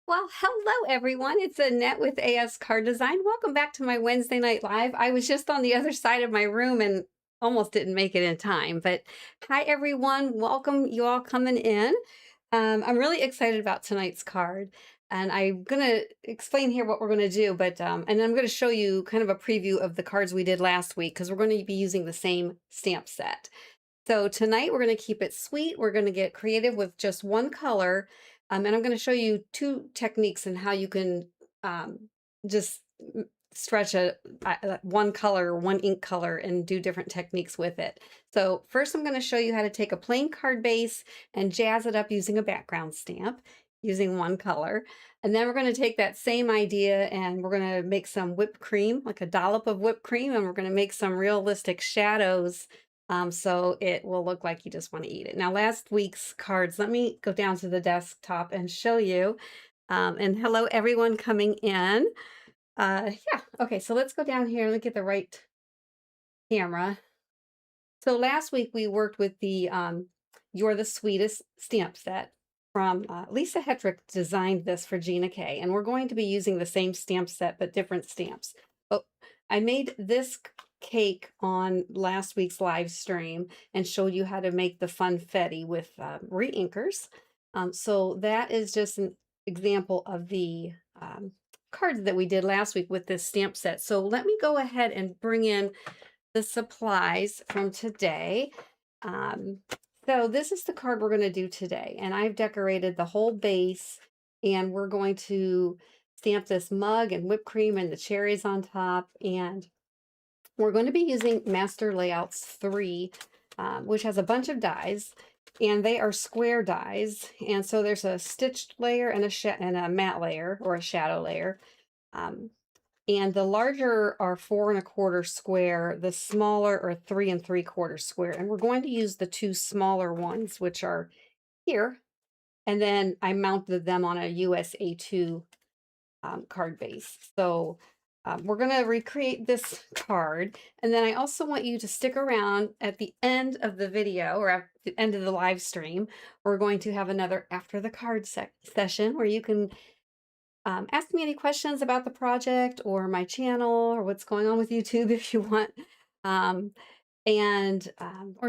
Well, hello everyone. It's Annette with ASCardDesign. Welcome back to my Wednesday night live. I was just on the other side of my room and almost didn't make it in time. But hi everyone. Welcome you all coming in. I'm really excited about tonight's card. And I'm going to explain here what we're going to do, and I'm going to show you kind of a preview of the cards we did last week because we're going to be using the same stamp set. So tonight we're going to keep it sweet. We're going to get creative with just one color. And I'm going to show you two techniques and how you can just stretch one color, one ink color, and do different techniques with it. So first I'm going to show you how to take a plain card base and jazz it up using a background stamp using one color. And then we're going to take that same idea and we're going to make some whipped cream, like a dollop of whipped cream, and we're going to make some realistic shadows so it will look like you just want to eat it. Now, last week's cards, let me go down to the desktop and show you. And hello, everyone coming in. Yeah, okay, so let's go down here. Look at the right camera. So last week we worked with the You're the Sweetest stamp set from Lisa Hetrick designed this for Gina K. And we're going to be using the same stamp set, but different stamps. But I made this cake on last week's live stream and showed you how to make the funfetti with re-inkers. So that is just an example of the cards that we did last week with this stamp set. So let me go ahead and bring in the supplies from today. So this is the card we're going to do today, and I've decorated the whole base, and we're going to stamp this mug and whipped cream and the cherries on top, and we're going to be using Master Layouts 3, which has a bunch of dies, and they are square dies, and so there's a stitched layer and a matte layer or a shadow layer. And the larger are 4 1/4 square, the smaller are 3 3/4 square. And we're going to use the two smaller ones, which are here. And then I mounted them on a USA 2 card base. So we're going to recreate this card. And then I also want you to stick around at the end of the video or at the end of the live stream. We're going to have another after the card session where you can ask me any questions about the project or my channel or what's going on with YouTube if you want. Or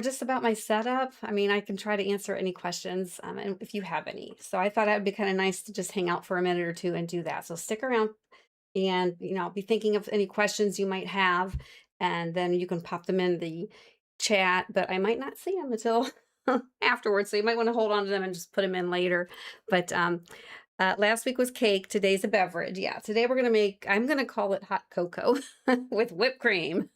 just about my setup. I mean, I can try to answer any questions and if you have any. So I thought it would be kind of nice to just hang out for a minute or two and do that. So stick around and, I'll be thinking of any questions you might have, and then you can pop them in the chat, but I might not see them until afterwards. So you might want to hold on to them and just put them in later. But last week was cake. Today's a beverage. Yeah, today I'm going to call it hot cocoa with whipped cream.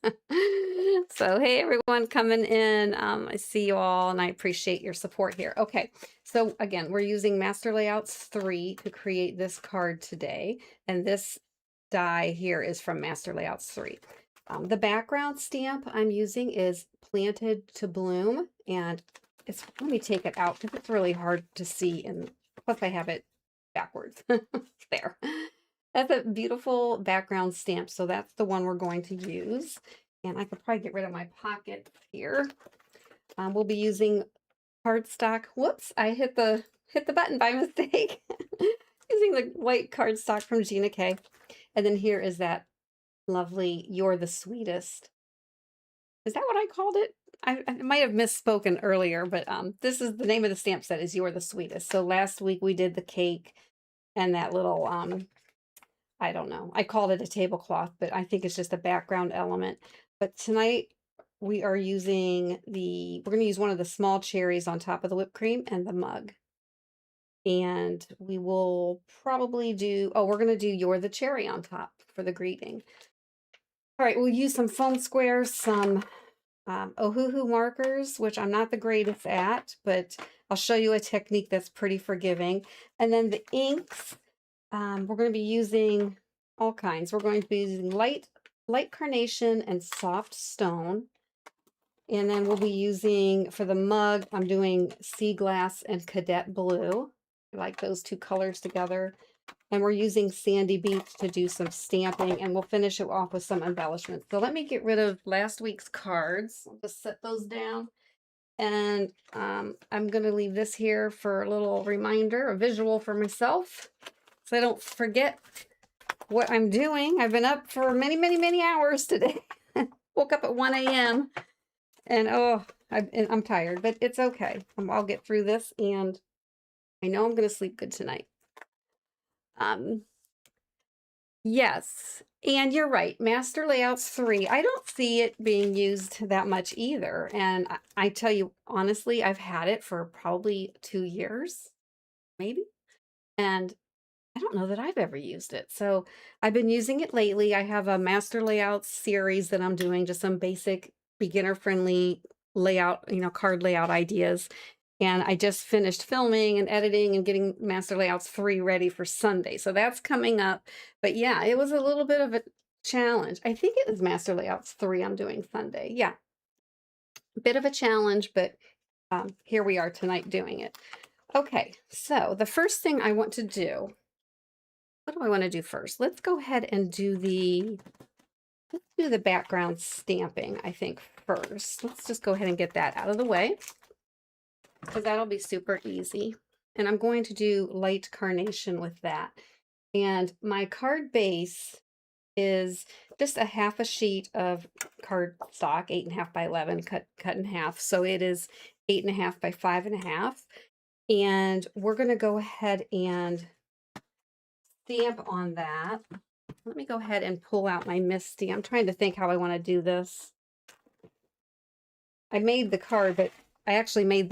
So, hey, everyone coming in. I see you all and I appreciate your support here. Okay, so again, we're using Master Layouts 3 to create this card today. And this die here is from Master Layouts 3. The background stamp I'm using is Planted to Bloom. And let me take it out because it's really hard to see. And plus I have it backwards. There. That's a beautiful background stamp. So that's the one we're going to use. And I could probably get rid of my pocket here. We'll be using cardstock. Whoops, I hit the button by mistake. Using the white cardstock from Gina K. And then here is that lovely You're the Sweetest. Is that what I called it? I might have misspoken earlier, but this is the name of the stamp set is You're the Sweetest. So last week we did the cake and that little, I don't know, I called it a tablecloth, but I think it's just a background element. But tonight we are using we're going to use one of the small cherries on top of the whipped cream and the mug. And we will probably we're going to do You're the Cherry on top for the greeting. All right, we'll use some foam squares, some Ohuhu markers, which I'm not the greatest at, but I'll show you a technique that's pretty forgiving. And then the inks, we're going to be using all kinds. We're going to be using light carnation and soft stone. And then we'll be using, for the mug, I'm doing sea glass and cadet blue. I like those two colors together. And we're using Sandy Beach to do some stamping, and we'll finish it off with some embellishments. So let me get rid of last week's cards. I'll just set those down. And I'm going to leave this here for a little reminder, a visual for myself. so I don't forget what I'm doing. I've been up for many, many, many hours today. Woke up at 1 a.m. and oh, I'm tired, but it's okay. I'll get through this, and I know I'm going to sleep good tonight. Yes, and you're right. Master Layouts 3. I don't see it being used that much either. And I tell you, honestly, I've had it for probably 2 years, maybe. And I don't know that I've ever used it. So I've been using it lately. I have a Master Layouts series that I'm doing, just some basic beginner-friendly layout, card layout ideas. And I just finished filming and editing and getting Master Layouts 3 ready for Sunday. So that's coming up. But yeah, it was a little bit of a challenge. I think it is Master Layouts 3 I'm doing Sunday. Yeah, a bit of a challenge, but here we are tonight doing it. Okay, so the first thing I want to do, what do I want to do first? Let's go ahead and do the background stamping, I think, first. Let's just go ahead and get that out of the way, because that'll be super easy. And I'm going to do light carnation with that. And my card base is just a half a sheet of cardstock, 8.5 by 11, cut in half. So it is 8.5 by 5.5. And we're going to go ahead and stamp on that. Let me go ahead and pull out my MISTI. I'm trying to think how I want to do this. I made the card, but I actually made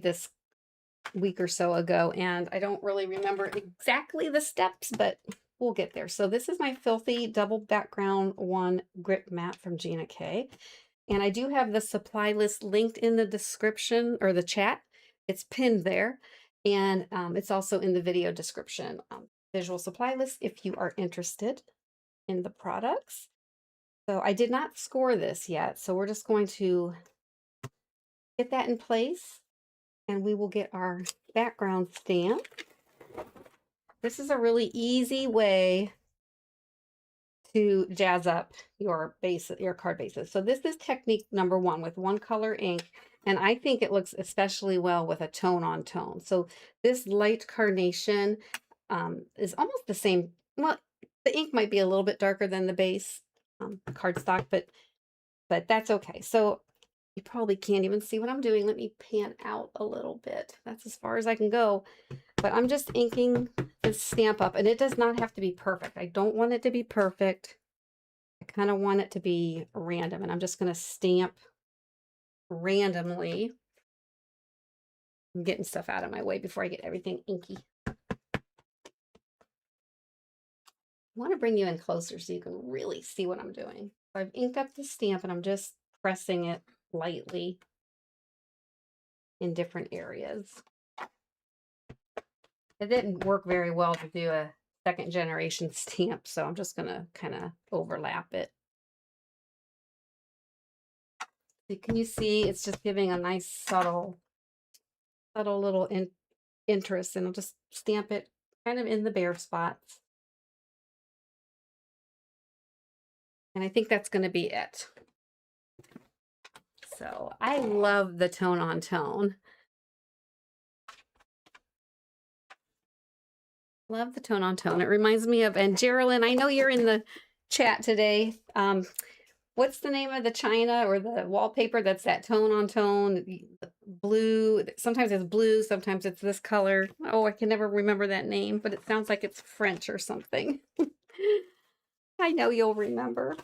this a week or so ago, and I don't really remember exactly the steps, but we'll get there. So this is my Filthy Double Background 1 Grip Mat from Gina K. And I do have the supply list linked in the description or the chat. It's pinned there. And it's also in the video description. Visual supply list if you are interested in the products. So I did not score this yet. So we're just going to get that in place, and we will get our background stamp. This is a really easy way to jazz up your card bases. So this is technique number 1 with 1-color ink, and I think it looks especially well with a tone on tone. So this light carnation is almost the same. Well, the ink might be a little bit darker than the base cardstock, but that's okay. So you probably can't even see what I'm doing. Let me pan out a little bit. That's as far as I can go. But I'm just inking this stamp up, and it does not have to be perfect. I don't want it to be perfect. I kind of want it to be random, and I'm just going to stamp randomly. I'm getting stuff out of my way before I get everything inky. I want to bring you in closer so you can really see what I'm doing. So I've inked up the stamp, and I'm just pressing it lightly in different areas. It didn't work very well to do a 2nd generation stamp, so I'm just going to kind of overlap it. Can you see it's just giving a nice subtle little interest, and I'll just stamp it kind of in the bare spots. And I think that's going to be it. So I love the tone on tone. Love the tone on tone. It reminds me of, and Geraldine, I know you're in the chat today. What's the name of the china or the wallpaper that's that tone on tone? Blue. Sometimes it's blue, sometimes it's this color. Oh, I can never remember that name, but it sounds like it's French or something. I know you'll remember.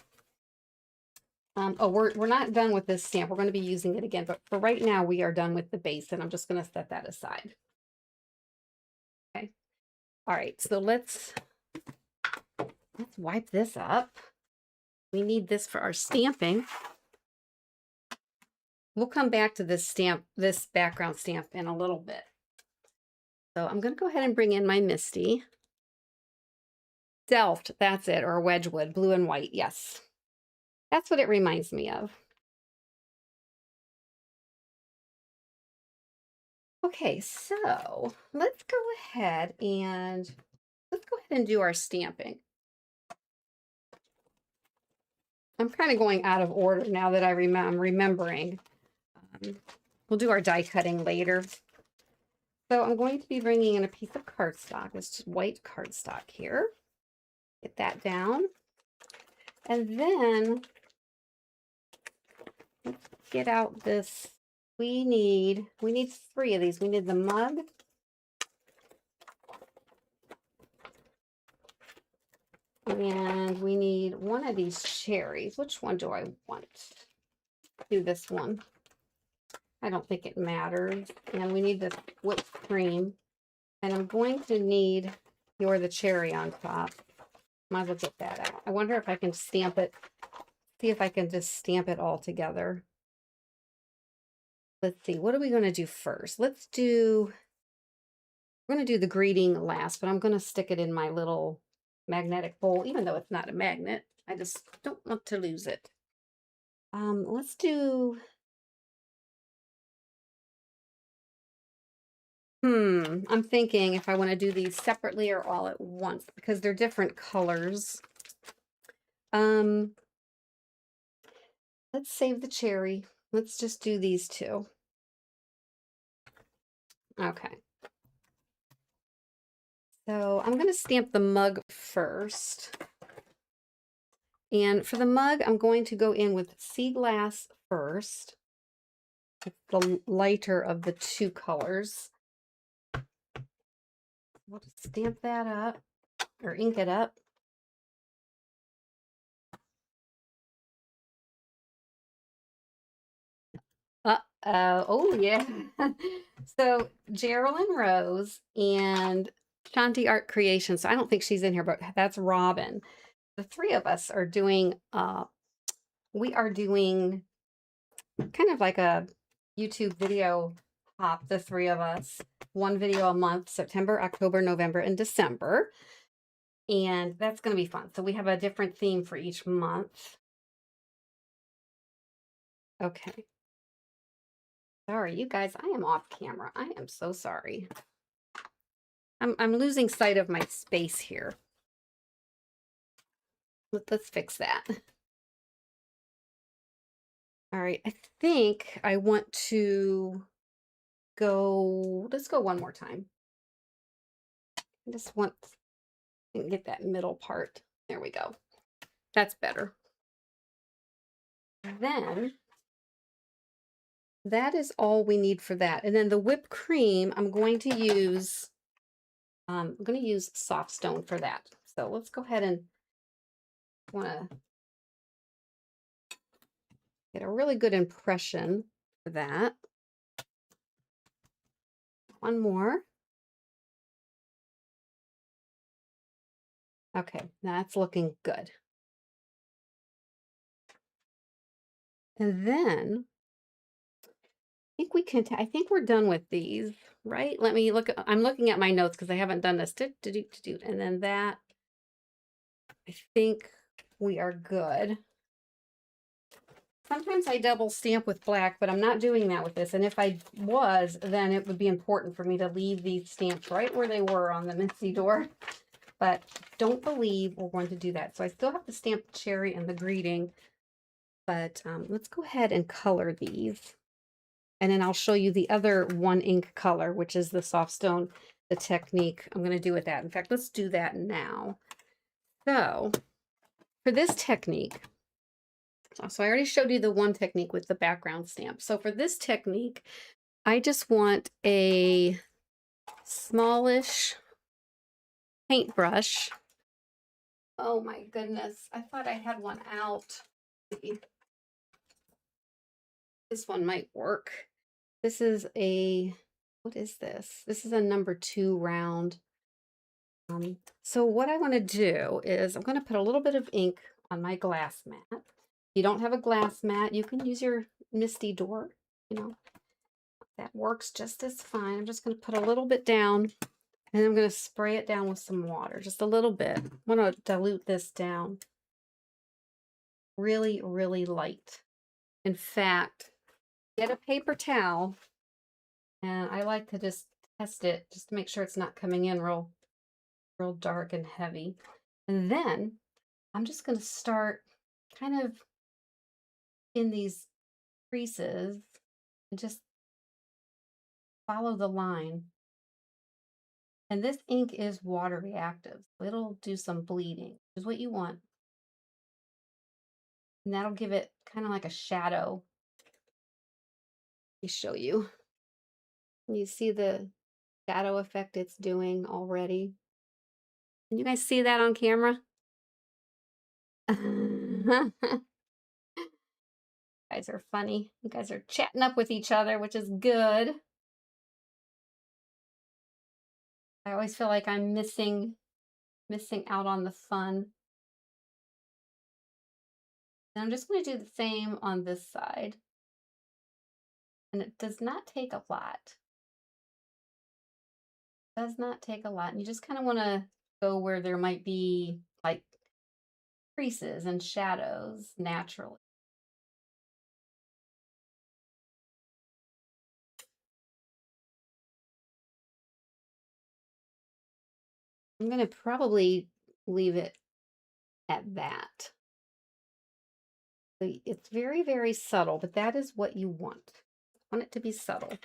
Oh, we're not done with this stamp. We're going to be using it again, but for right now, we are done with the base, and I'm just going to set that aside. Okay. All right, so let's wipe this up. We need this for our stamping. We'll come back to this background stamp in a little bit. So I'm going to go ahead and bring in my MISTI. Delft, that's it, or Wedgwood, blue and white, yes. That's what it reminds me of. Okay, so let's go ahead and do our stamping. I'm kind of going out of order now that I'm remembering. We'll do our die cutting later. So I'm going to be bringing in a piece of cardstock. It's just white cardstock here. Get that down. And then let's get out this. We need 3 of these. We need the mug. And we need 1 of these cherries. Which one do I want? Do this one. I don't think it matters. And we need this whipped cream. And I'm going to need the cherry on top. Might as well get that out. I wonder if I can stamp it. See if I can just stamp it all together. Let's see. What are we going to do first? We're going to do the greeting last, but I'm going to stick it in my little magnetic bowl, even though it's not a magnet. I just don't want to lose it. Let's do... I'm thinking if I want to do these separately or all at once because they're different colors. Let's save the cherry. Let's just do these 2. Okay. So I'm going to stamp the mug first. And for the mug, I'm going to go in with sea glass first. It's the lighter of the 2 colors. We'll just stamp that up or ink it up. Oh yeah. So Geraldine Rose and Shanti Art Creation. So I don't think she's in here, but that's Robin. The 3 of us are doing, we are doing kind of like a YouTube video hop, the 3 of us. 1 video a month, September, October, November, and December. And that's going to be fun. So we have a different theme for each month. Okay. Sorry, you guys, I am off camera. I am so sorry. I'm losing sight of my space here. Let's fix that. All right, I think I want to go, let's go one more time. I just want to get that middle part. There we go. That's better. Then that is all we need for that. And then the whipped cream, I'm going to use soft stone for that. So let's go ahead and want to get a really good impression for that. One more. Okay, that's looking good. And then I think we're done with these, right? Let me look. I'm looking at my notes because I haven't done this. And then that, I think we are good. Sometimes I double stamp with black, but I'm not doing that with this. And if I was, then it would be important for me to leave these stamps right where they were on the Mitzi door. But don't believe we're going to do that. So I still have to stamp the cherry and the greeting. But let's go ahead and color these. And then I'll show you the other 1 ink color, which is the soft stone, the technique I'm going to do with that. In fact, let's do that now. So for this technique, so I already showed you the 1 technique with the background stamp. So for this technique, I just want a smallish paintbrush. Oh my goodness. I thought I had one out. This one might work. This is what is this? This is a number 2 round. So what I want to do is I'm going to put a little bit of ink on my glass mat. If you don't have a glass mat, you can use your Misty door. You know, that works just as fine. I'm just going to put a little bit down and I'm going to spray it down with some water, just a little bit. I want to dilute this down really, really light. In fact, get a paper towel, and I like to just test it just to make sure it's not coming in real dark and heavy. And then I'm just going to start kind of in these creases and just follow the line. And this ink is water reactive. So it'll do some bleeding, which is what you want. And that'll give it kind of like a shadow. Let me show you. You see the shadow effect it's doing already. Can you guys see that on camera? You guys are funny. You guys are chatting up with each other, which is good. I always feel like I'm missing out on the fun. And I'm just going to do the same on this side. And it does not take a lot. Does not take a lot. And you just kind of want to go where there might be like creases and shadows naturally. I'm going to probably leave it at that. It's very, very subtle, but that is what you want. You want it to be subtle.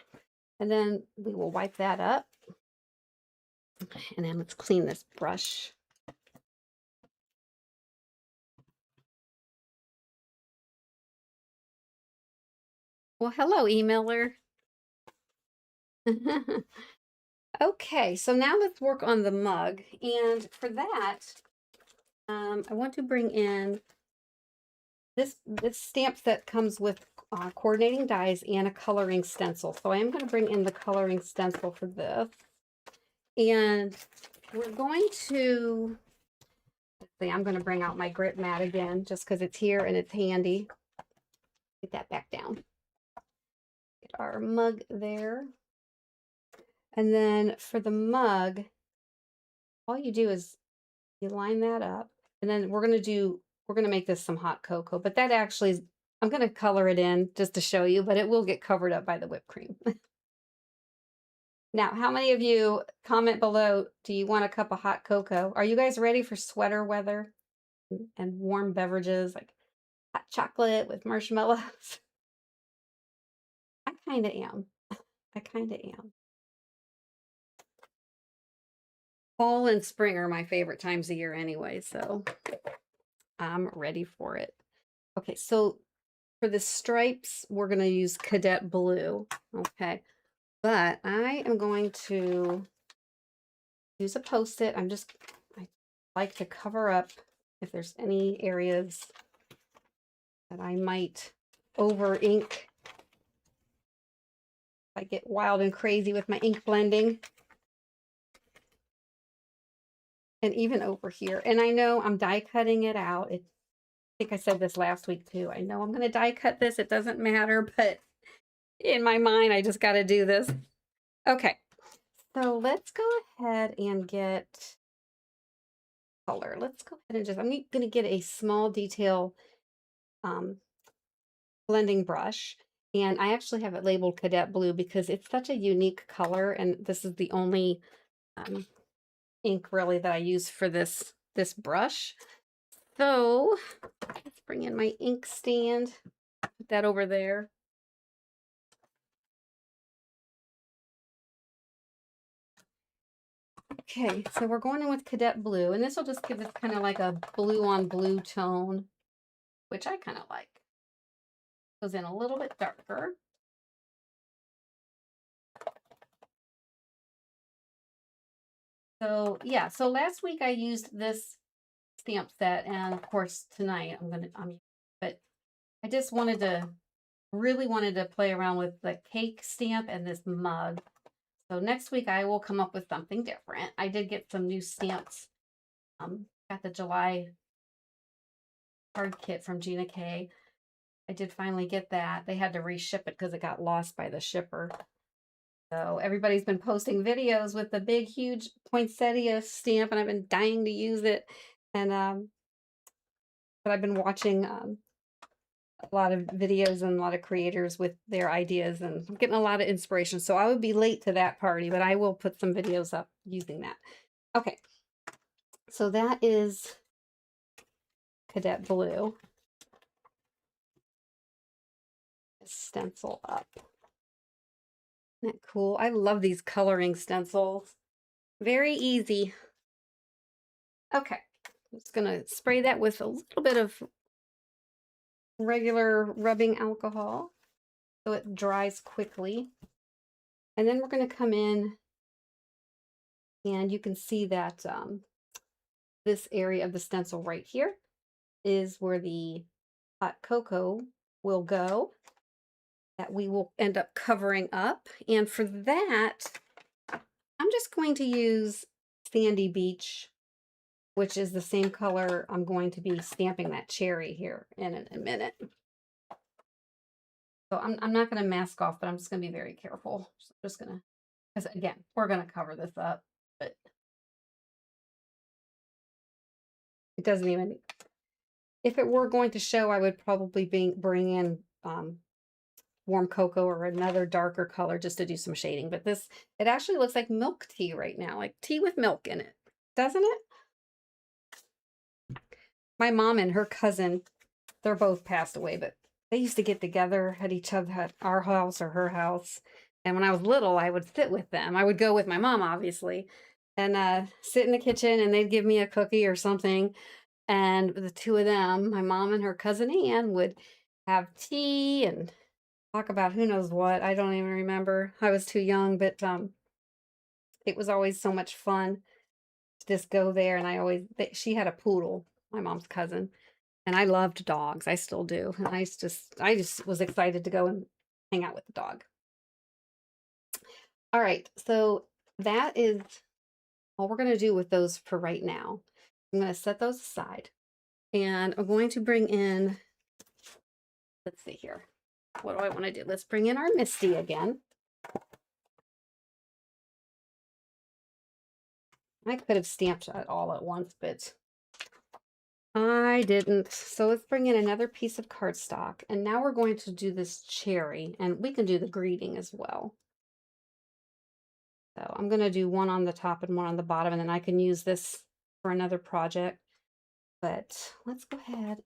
And then we will wipe that up. And then let's clean this brush. Well, hello, emailer. Okay, so now let's work on the mug. And for that, I want to bring in this stamp set comes with coordinating dies and a coloring stencil. So I am going to bring in the coloring stencil for this. And we're going to, let's see, I'm going to bring out my grit mat again, just because it's here and it's handy. Get that back down. Get our mug there. And then for the mug, all you do is you line that up. And then we're going to make this some hot cocoa. But that actually is, I'm going to color it in just to show you, but it will get covered up by the whipped cream. Now, how many of you comment below, do you want a cup of hot cocoa? Are you guys ready for sweater weather and warm beverages like hot chocolate with marshmallows? I kind of am. I kind of am. Fall and spring are my favorite times of year anyway, so I'm ready for it. Okay, so for the stripes, we're going to use Cadet Blue, okay? But I am going to use a Post-it. I like to cover up if there's any areas that I might over ink. I get wild and crazy with my ink blending. And even over here. And I know I'm die cutting it out. I think I said this last week too. I know I'm going to die cut this. It doesn't matter, but in my mind, I just got to do this. Okay. So let's go ahead and get color. Let's go ahead and I'm going to get a small detail blending brush. And I actually have it labeled Cadet Blue because it's such a unique color. And this is the only ink really that I use for this brush. So let's bring in my ink stand, put that over there. Okay, so we're going in with Cadet Blue, and this will just give us kind of like a blue on blue tone, which I kind of like. Goes in a little bit darker. So yeah, so last week I used this stamp set, and of course tonight but I just really wanted to play around with the cake stamp and this mug. So next week I will come up with something different. I did get some new stamps. Got the July card kit from Gina K. I did finally get that. They had to reship it because it got lost by the shipper. So everybody's been posting videos with the big, huge poinsettia stamp, and I've been dying to use it. And but I've been watching a lot of videos and a lot of creators with their ideas, and I'm getting a lot of inspiration. So I would be late to that party, but I will put some videos up using that. Okay, so that is Cadet Blue. Stencil up. Isn't that cool? I love these coloring stencils. Very easy. Okay, I'm just gonna spray that with a little bit of regular rubbing alcohol so it dries quickly. And then we're gonna come in and you can see that this area of the stencil right here is where the hot cocoa will go, that we will end up covering up. And for that, I'm just going to use Sandy Beach, which is the same color I'm going to be stamping that cherry here in a minute. So I'm not going to mask off, but I'm just going to be very careful. So I'm just going to, because again, we're going to cover this up, but it doesn't even, if it were going to show, I would probably bring in warm cocoa or another darker color just to do some shading. But this, it actually looks like milk tea right now, like tea with milk in it, doesn't it? My mom and her cousin, they're both passed away, but they used to get together at each other at our house or her house. And when I was little, I would sit with them. I would go with my mom, obviously, and sit in the kitchen, and they'd give me a cookie or something. And the two of them, my mom and her cousin Ann, would have tea and talk about who knows what. I don't even remember. I was too young, but it was always so much fun to just go there. And she had a poodle, my mom's cousin, and I loved dogs. I still do. And I just was excited to go and hang out with the dog. All right, so that is all we're going to do with those for right now. I'm going to set those aside, and I'm going to bring in, let's see here. What do I want to do? Let's bring in our Misty again. I could have stamped it all at once, but I didn't. So let's bring in another piece of cardstock. And now we're going to do this cherry, and we can do the greeting as well. So I'm going to do one on the top and one on the bottom, and then I can use this for another project. But let's go ahead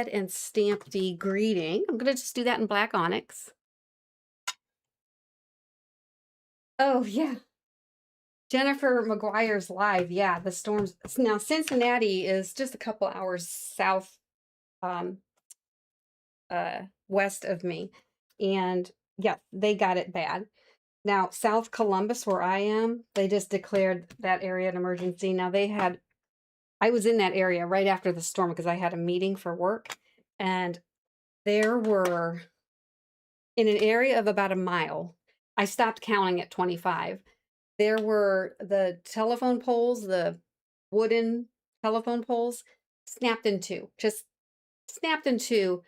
and stamp the greeting. I'm going to just do that in black onyx. Oh, yeah. Jennifer McGuire's live. Yeah, the storms. Now, Cincinnati is just a couple hours south, west of me. And yeah, they got it bad. Now, South Columbus, where I am, they just declared that area an emergency. Now, I was in that area right after the storm because I had a meeting for work. And there were, in an area of about a mile, I stopped counting at 25. There were the telephone poles, the wooden telephone poles, snapped in two, just snapped in two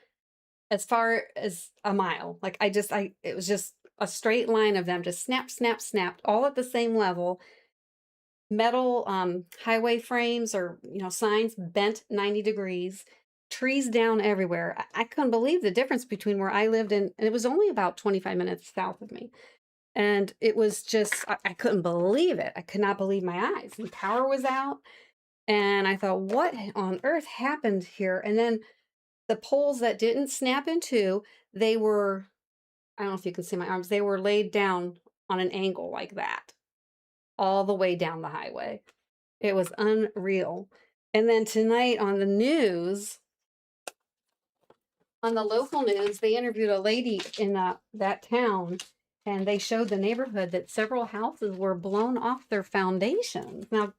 as far as a mile. Like it was just a straight line of them, just snap, snap, snapped, all at the same level. Metal highway frames or, signs bent 90 degrees, trees down everywhere. I couldn't believe the difference between where I lived and it was only about 25 minutes south of me. And it was just, I couldn't believe it. I could not believe my eyes. The power was out. And I thought, what on earth happened here? And then the poles that didn't snap in two, they were, I don't know if you can see my arms, they were laid down on an angle like that, all the way down the highway. It was unreal. And then tonight on the news, on the local news, they interviewed a lady in that town. And they showed the neighborhood that several houses were blown off their foundations. Now,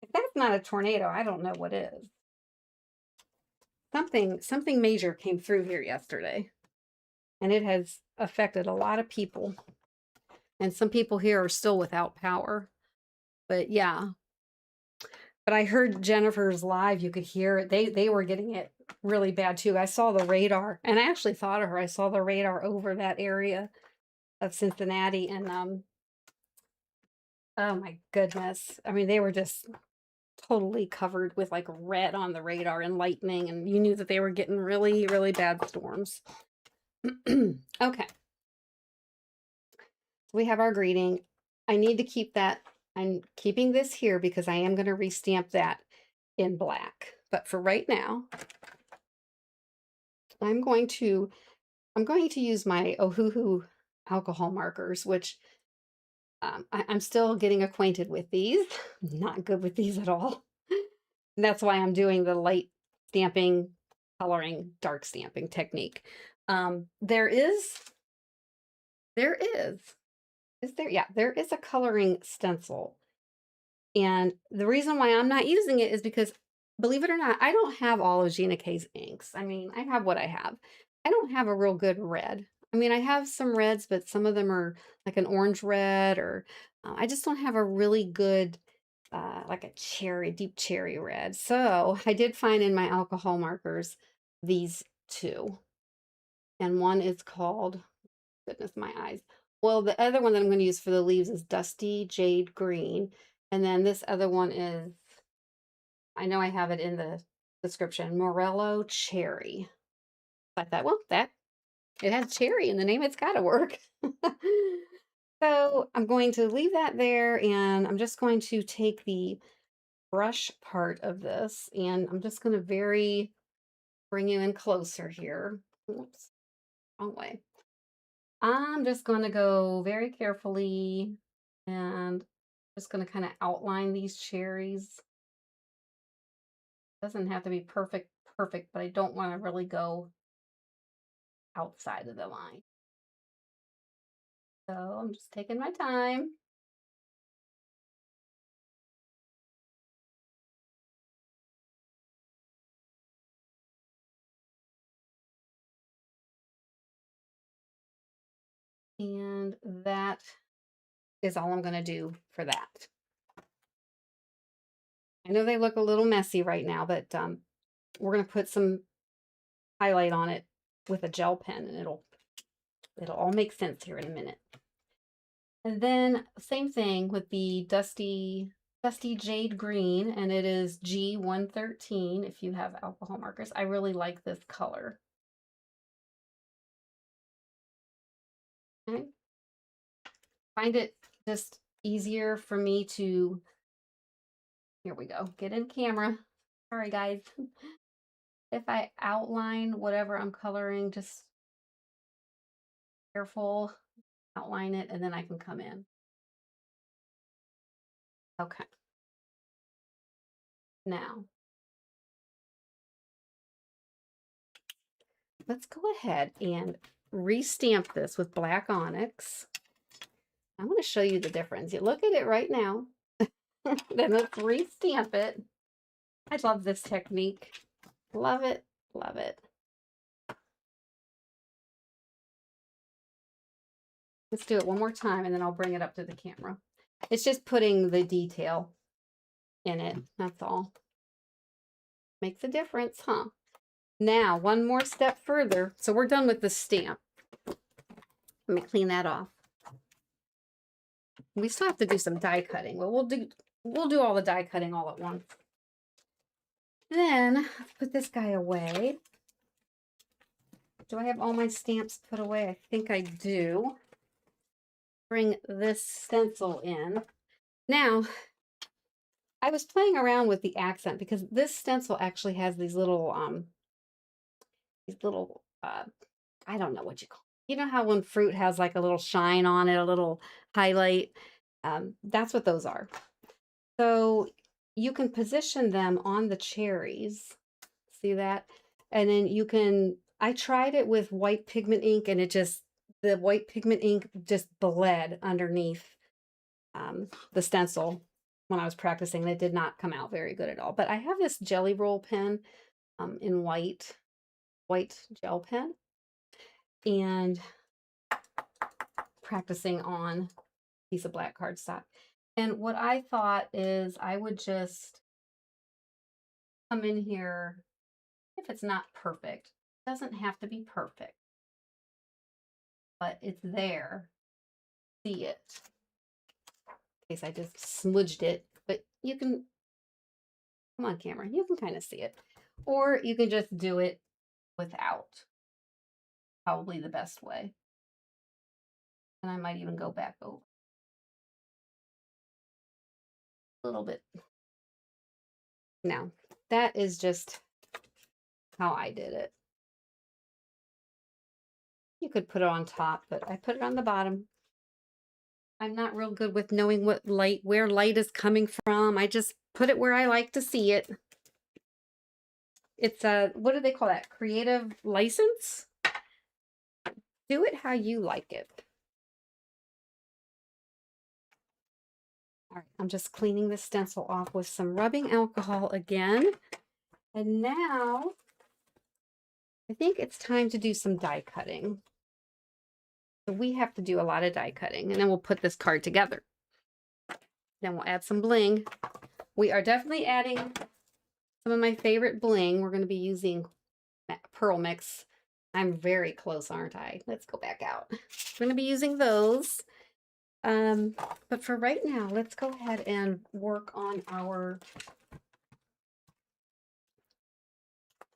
if that's not a tornado, I don't know what is. Something major came through here yesterday. And it has affected a lot of people. And some people here are still without power. But yeah. But I heard Jennifer's live. You could hear it. They were getting it really bad too. I saw the radar. And I actually thought of her. I saw the radar over that area of Cincinnati, and oh my goodness, I mean, they were just totally covered with like red on the radar and lightning, and you knew that they were getting really, really bad storms. Okay, we have our greeting. I need to keep that. I'm keeping this here because I am going to restamp that in black, but for right now I'm going to I'm going to use my Ohuhu alcohol markers, which I'm still getting acquainted with these. Not good with these at all. And that's why I'm doing the light stamping, coloring, dark stamping technique. There is there? Yeah, there is a coloring stencil. And the reason why I'm not using it is because, believe it or not, I don't have all of Gina K's inks. I mean, I have what I have. I don't have a real good red. I mean, I have some reds, but some of them are like an orange red, or I just don't have a really good, like a cherry, deep cherry red. So I did find in my alcohol markers these two. And one is called, goodness, my eyes. Well, the other one that I'm going to use for the leaves is Dusty Jade Green. And then this other one is, I know I have it in the description, Morello Cherry. I thought, well, that it has cherry in the name, it's got to work. So I'm going to leave that there, and I'm just going to take the brush part of this, and I'm just going to bring you in closer here. Oops, wrong way. I'm just going to go very carefully and just going to kind of outline these cherries. Doesn't have to be perfect, but I don't want to really go outside of the line. So I'm just taking my time. And that is all I'm going to do for that. I know they look a little messy right now, but we're going to put some highlight on it with a gel pen, and it'll all make sense here in a minute. And then same thing with the Dusty Jade Green, and it is G113 if you have alcohol markers. I really like this color. Okay. Find it just easier for me to, here we go, get in camera. Sorry guys. If I outline whatever I'm coloring, just careful, outline it, and then I can come in. Okay. Now, let's go ahead and restamp this with black onyx. I'm going to show you the difference. You look at it right now, then let's restamp it. I love this technique. Love it, love it. Let's do it one more time, and then I'll bring it up to the camera. It's just putting the detail in it, that's all. Makes a difference, huh? Now, one more step further. So we're done with the stamp. Let me clean that off. We still have to do some die cutting. Well, we'll do all the die cutting all at once. Then let's put this guy away. Do I have all my stamps put away? I think I do. Bring this stencil in. Now, I was playing around with the accent because this stencil actually has these little I don't know what you call it. You know how when fruit has like a little shine on it, a little highlight? That's what those are. So you can position them on the cherries. See that? And then you can, I tried it with white pigment ink, and the white pigment ink just bled underneath the stencil when I was practicing. It did not come out very good at all. But I have this jelly roll pen in white gel pen, and practicing on a piece of black cardstock. And what I thought is I would just come in here, if it's not perfect, it doesn't have to be perfect, but it's there. See it. In case I just smudged it, but you can, come on camera, you can kind of see it. Or you can just do it without. Probably the best way. And I might even go back over a little bit. Now, that is just how I did it. You could put it on top, but I put it on the bottom. I'm not real good with knowing what light, where light is coming from. I just put it where I like to see it. It's a, what do they call that? Creative license? Do it how you like it. All right, I'm just cleaning the stencil off with some rubbing alcohol again. And now I think it's time to do some die cutting. So we have to do a lot of die cutting, and then we'll put this card together. Then we'll add some bling. We are definitely adding some of my favorite bling. We're going to be using Pearl Mix. I'm very close, aren't I? Let's go back out. We're going to be using those. But for right now, let's go ahead and work on our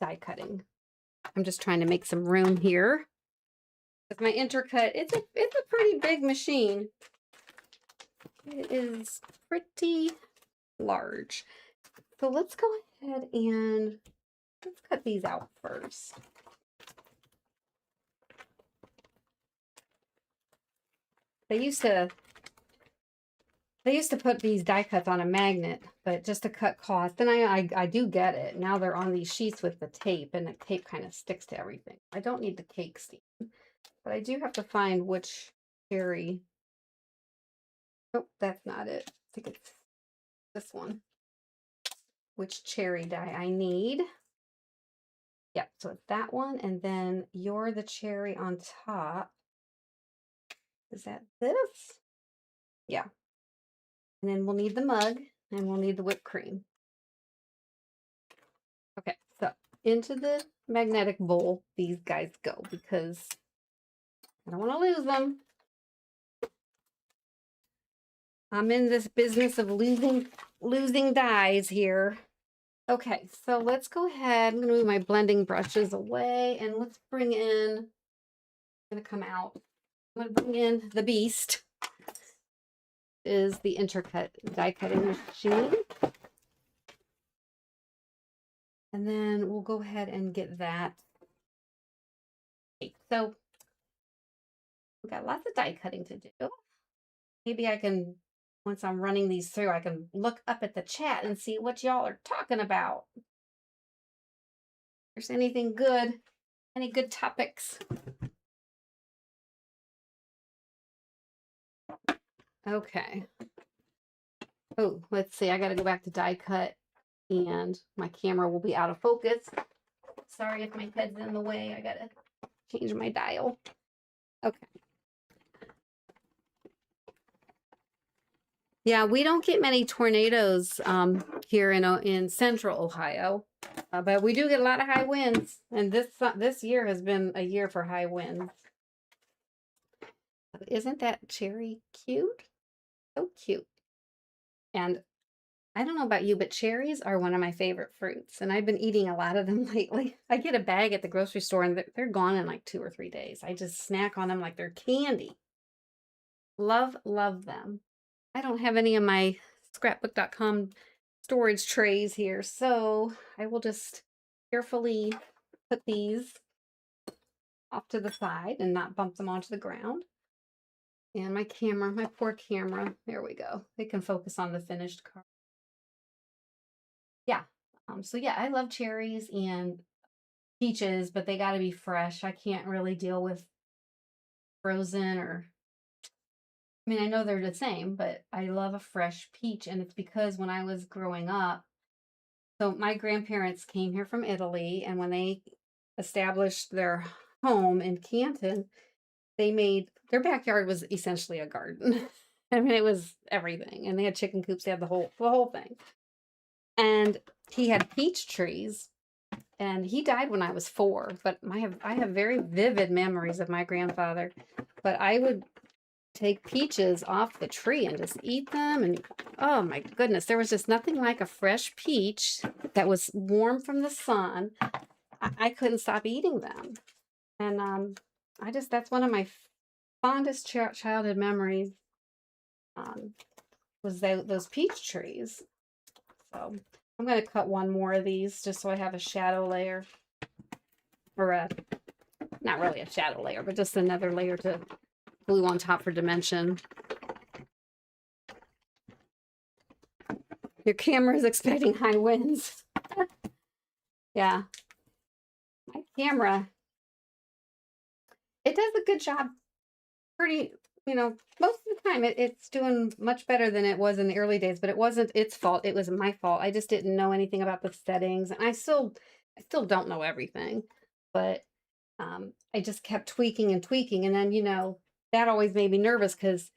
die cutting. I'm just trying to make some room here. With my intercut, it's a pretty big machine. It is pretty large. So let's go ahead and let's cut these out first. They used to put these die cuts on a magnet, but just to cut cost, and I do get it. Now they're on these sheets with the tape, and the tape kind of sticks to everything. I don't need the cake stand, but I do have to find which cherry. Oh, that's not it. I think it's this one. Which cherry die I need. Yep, so it's that one, and then you're the cherry on top. Is that this? Yeah. And then we'll need the mug, and we'll need the whipped cream. Okay, so into the magnetic bowl these guys go, because I don't want to lose them. I'm in this business of losing dies here. Okay, so let's go ahead. I'm going to move my blending brushes away, and let's bring in, I'm going to come out. I'm going to bring in the beast. Is the intercut die cutting machine. And then we'll go ahead and get that. So we've got lots of die cutting to do. Maybe I can, once I'm running these through, I can look up at the chat and see what y'all are talking about. If there's anything good, any good topics. Okay. Oh, let's see. I got to go back to die cut, and my camera will be out of focus. Sorry if my head's in the way. I got to change my dial. Okay. Yeah, we don't get many tornadoes here in central Ohio, but we do get a lot of high winds, and this year has been a year for high winds. Isn't that cherry cute? So cute. And I don't know about you, but cherries are one of my favorite fruits, and I've been eating a lot of them lately. I get a bag at the grocery store, and they're gone in like 2 or 3 days. I just snack on them like they're candy. Love, love them. I don't have any of my scrapbook.com storage trays here, so I will just carefully put these off to the side and not bump them onto the ground. And my camera, my poor camera, there we go. They can focus on the finished card. Yeah, so yeah, I love cherries and peaches, but they got to be fresh. I can't really deal with frozen or, I mean, I know they're the same, but I love a fresh peach, and it's because when I was growing up, so my grandparents came here from Italy, and when they established their home in Canton, they made, their backyard was essentially a garden. I mean, it was everything, and they had chicken coops, they had the whole thing. And he had peach trees, and he died when I was 4, but I have very vivid memories of my grandfather. But I would take peaches off the tree and just eat them, and oh my goodness, there was just nothing like a fresh peach that was warm from the sun. I couldn't stop eating them. And that's one of my fondest childhood memories, was those peach trees. So I'm going to cut one more of these just so I have a shadow layer, or a not really a shadow layer, but just another layer to glue on top for dimension. Your camera is expecting high winds. Yeah. My camera, it does a good job. Pretty, you know, most of the time it's doing much better than it was in the early days, but it wasn't its fault. It was my fault. I just didn't know anything about the settings. And I still don't know everything, but I just kept tweaking and tweaking. And then, you know, that always made me nervous because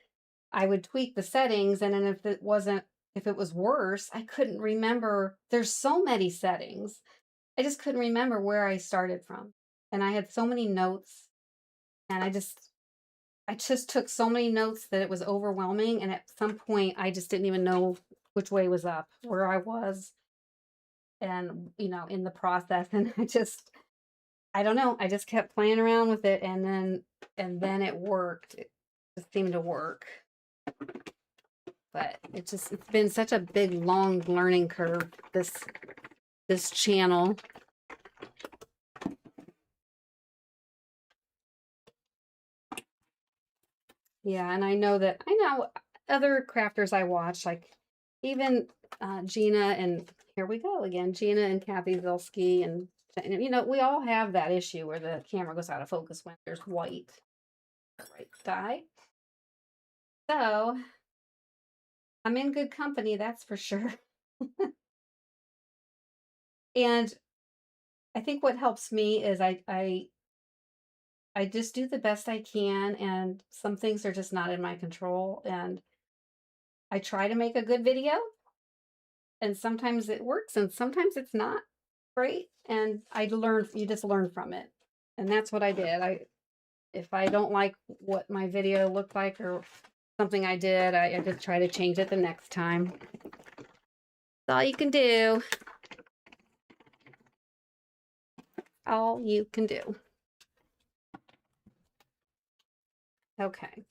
I would tweak the settings. And then if it was worse, I couldn't remember. There's so many settings. I just couldn't remember where I started from. And I had so many notes, and I just took so many notes that it was overwhelming. And at some point I just didn't even know which way was up, where I was, and, you know, in the process. And I don't know. I just kept playing around with it, and then it worked. It just seemed to work. But it's been such a big, long learning curve, this channel. Yeah, and I know other crafters I watch, like even Gina, and here we go again, Gina and Kathy Vilsky, and you know, we all have that issue where the camera goes out of focus when there's white dye. So I'm in good company, that's for sure. And I think what helps me is I just do the best I can, and some things are just not in my control, and I try to make a good video, and sometimes it works and sometimes it's not great, and you just learn from it. And that's what I did. If I don't like what my video looked like or something I did, I just try to change it the next time. That's all you can do. All you can do. Okay.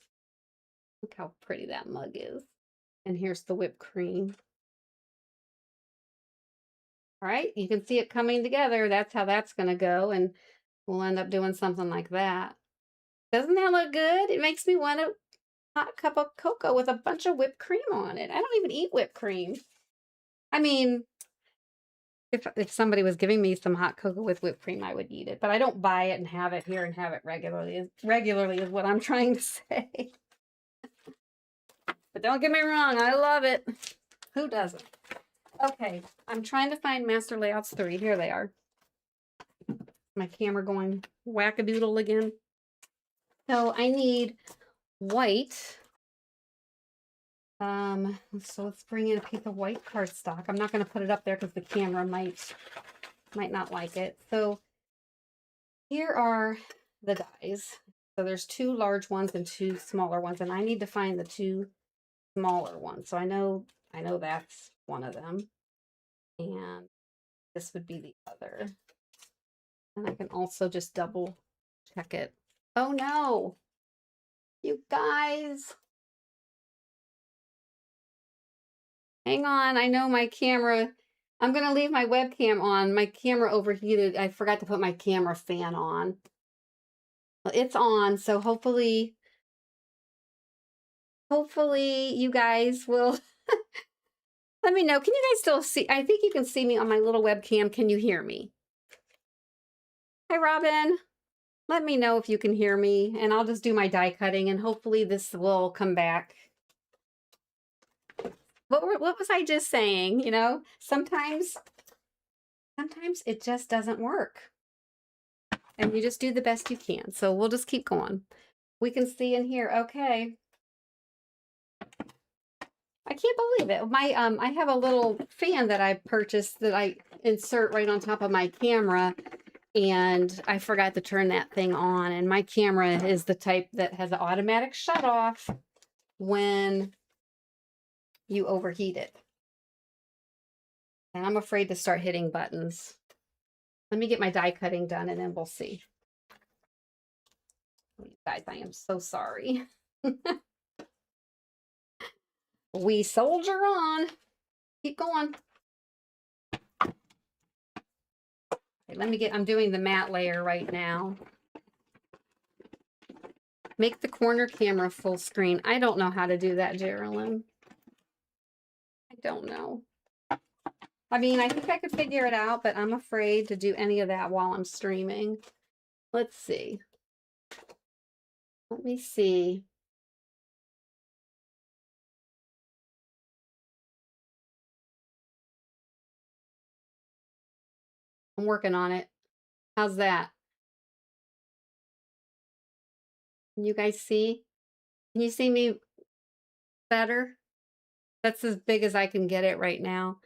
Look how pretty that mug is. And here's the whipped cream. All right, you can see it coming together. That's how that's going to go. And we'll end up doing something like that. Doesn't that look good? It makes me want a hot cup of cocoa with a bunch of whipped cream on it. I don't even eat whipped cream. I mean, if somebody was giving me some hot cocoa with whipped cream, I would eat it. But I don't buy it and have it here and have it regularly. Regularly is what I'm trying to say. But don't get me wrong, I love it. Who doesn't? Okay, I'm trying to find Master Layouts 3. Here they are. My camera going wackadoodle again. So I need white. So let's bring in a piece of white cardstock. I'm not going to put it up there because the camera might not like it. So here are the dies. So there's 2 large ones and 2 smaller ones, and I need to find the 2 smaller ones. So I know that's one of them, and this would be the other. And I can also just double check it. Oh no, you guys. Hang on, I know my camera, I'm going to leave my webcam on. My camera overheated. I forgot to put my camera fan on. Well, it's on, so hopefully you guys will let me know. Can you guys still see? I think you can see me on my little webcam. Can you hear me? Hi, Robin. Let me know if you can hear me, and I'll just do my die cutting, and hopefully this will come back. What was I just saying? You know, sometimes it just doesn't work, and you just do the best you can. So we'll just keep going. We can see in here. Okay. I can't believe it. My I have a little fan that I purchased that I insert right on top of my camera, and I forgot to turn that thing on. And my camera is the type that has an automatic shut off when you overheat it. And I'm afraid to start hitting buttons. Let me get my die cutting done, and then we'll see. Oh, you guys, I am so sorry. We soldier on. Keep going. Okay, I'm doing the matte layer right now. Make the corner camera full screen. I don't know how to do that, Geraldine. I don't know. I mean, I think I could figure it out, but I'm afraid to do any of that while I'm streaming. Let's see. Let me see. I'm working on it. How's that? Can you guys see? Can you see me better? That's as big as I can get it right now.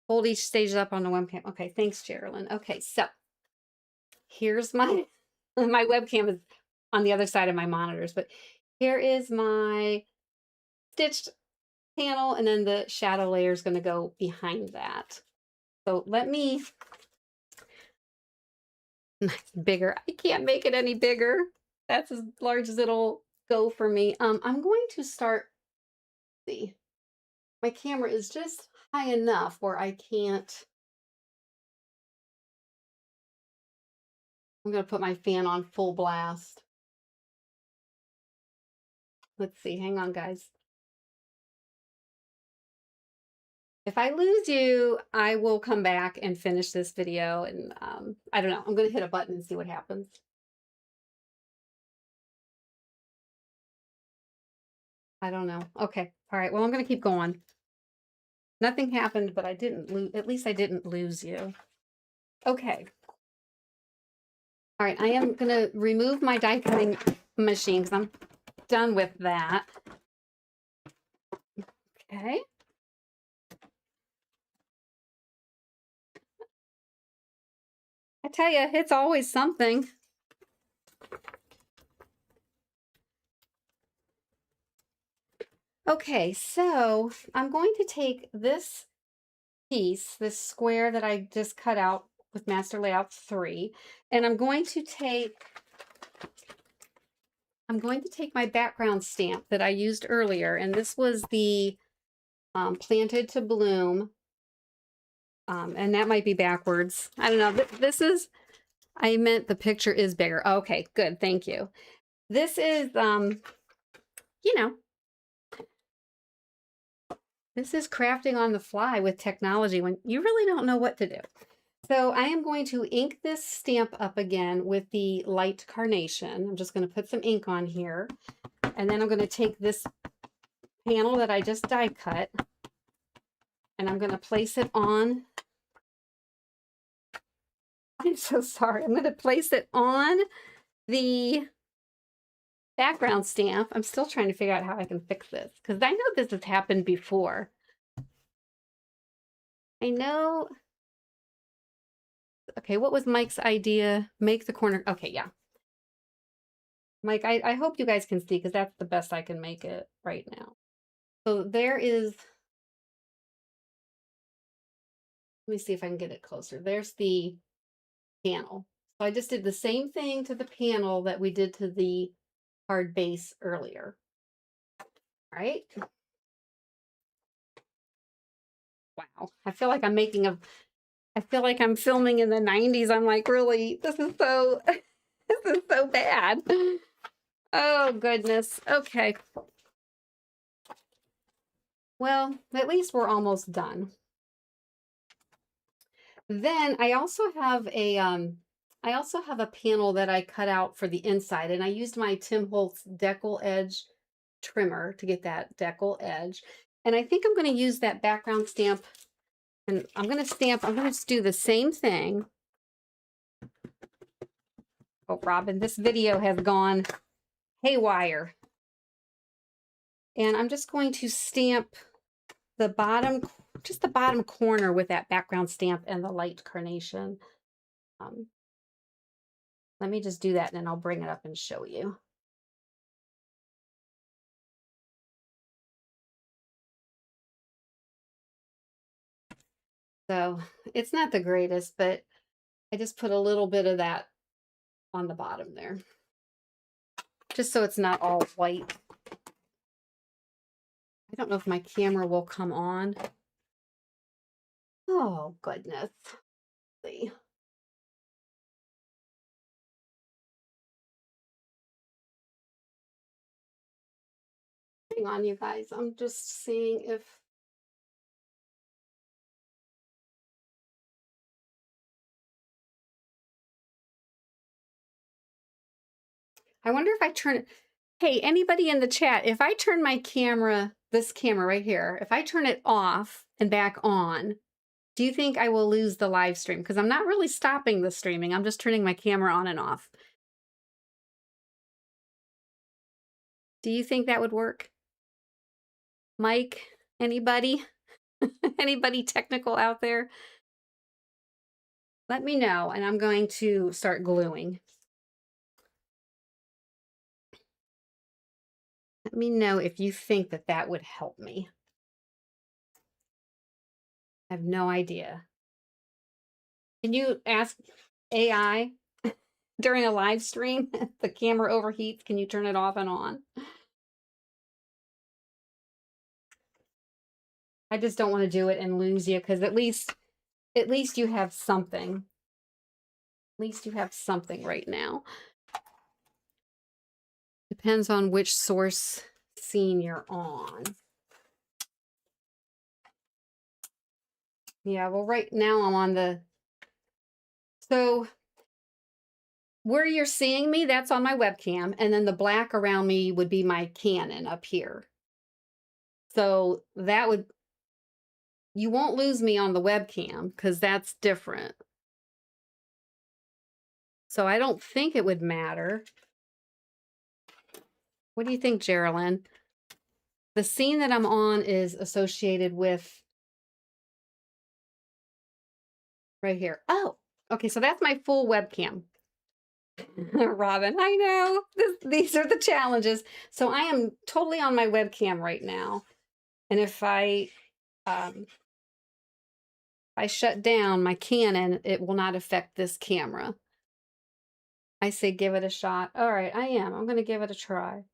Hold each stage up on the webcam. Okay, thanks, Geraldine. Okay, so here's my my webcam is on the other side of my monitors, but here is my stitched panel, and then the shadow layer is going to go behind that. So let me, bigger. I can't make it any bigger. That's as large as it'll go for me. I'm going to start, see, my camera is just high enough where I can't, I'm going to put my fan on full blast. Let's see, hang on, guys. If I lose you, I will come back and finish this video, and I don't know. I'm going to hit a button and see what happens. I don't know. Okay. All right. Well, I'm going to keep going. Nothing happened, but I didn't lose. At least I didn't lose you. Okay. All right. I am going to remove my die cutting machine because I'm done with that. Okay. I tell you, it's always something. Okay, so I'm going to take this piece, this square that I just cut out with Master Layout 3, and I'm going to take my background stamp that I used earlier, and this was the Planted to Bloom, and that might be backwards. I don't know. This is, I meant the picture is bigger. Okay, good. Thank you. This is, you know, this is crafting on the fly with technology when you really don't know what to do. So I am going to ink this stamp up again with the light carnation. I'm just going to put some ink on here. And then I'm going to take this panel that I just die cut, and I'm going to place it on. I'm so sorry. I'm going to place it on the background stamp. I'm still trying to figure out how I can fix this because I know this has happened before. I know. Okay, what was Mike's idea? Make the corner. Okay, yeah. Mike, I hope you guys can see because that's the best I can make it right now. So there is, let me see if I can get it closer. There's the panel. So I just did the same thing to the panel that we did to the hard base earlier. All right. Wow. I feel like I'm making a, I feel like I'm filming in the 90s. I'm like, really, this is so, this is so bad. Oh, goodness. Okay. Well, at least we're almost done. Then I also have a panel that I cut out for the inside, and I used my Tim Holtz decal edge trimmer to get that decal edge. And I think I'm going to use that background stamp, and I'm going to do the same thing. Oh, Robin, this video has gone haywire. And I'm just going to stamp the bottom, just the bottom corner with that background stamp and the light carnation. Let me just do that, and then I'll bring it up and show you. So it's not the greatest, but I just put a little bit of that on the bottom there, just so it's not all white. I don't know if my camera will come on. Oh, goodness. Let's see. Hang on, you guys. I'm just seeing if... I wonder if I turn it... Hey, anybody in the chat, if I turn my camera, this camera right here, if I turn it off and back on, do you think I will lose the live stream? Because I'm not really stopping the streaming. I'm just turning my camera on and off. Do you think that would work? Mike, anybody? Anybody technical out there? Let me know, and I'm going to start gluing. Let me know if you think that that would help me. I have no idea. Can you ask AI during a live stream if the camera overheats? Can you turn it off and on? I just don't want to do it and lose you, because at least you have something. At least you have something right now. Depends on which source scene you're on. Yeah, well, right now I'm on the... So where you're seeing me, that's on my webcam, and then the black around me would be my Canon up here. So that would... You won't lose me on the webcam because that's different. So I don't think it would matter. What do you think, Geraldine? The scene that I'm on is associated with right here. Oh, okay, so that's my full webcam. Robin, I know. These are the challenges. So I am totally on my webcam right now. And if I shut down my Canon, it will not affect this camera. I say give it a shot. All right, I am. I'm going to give it a try.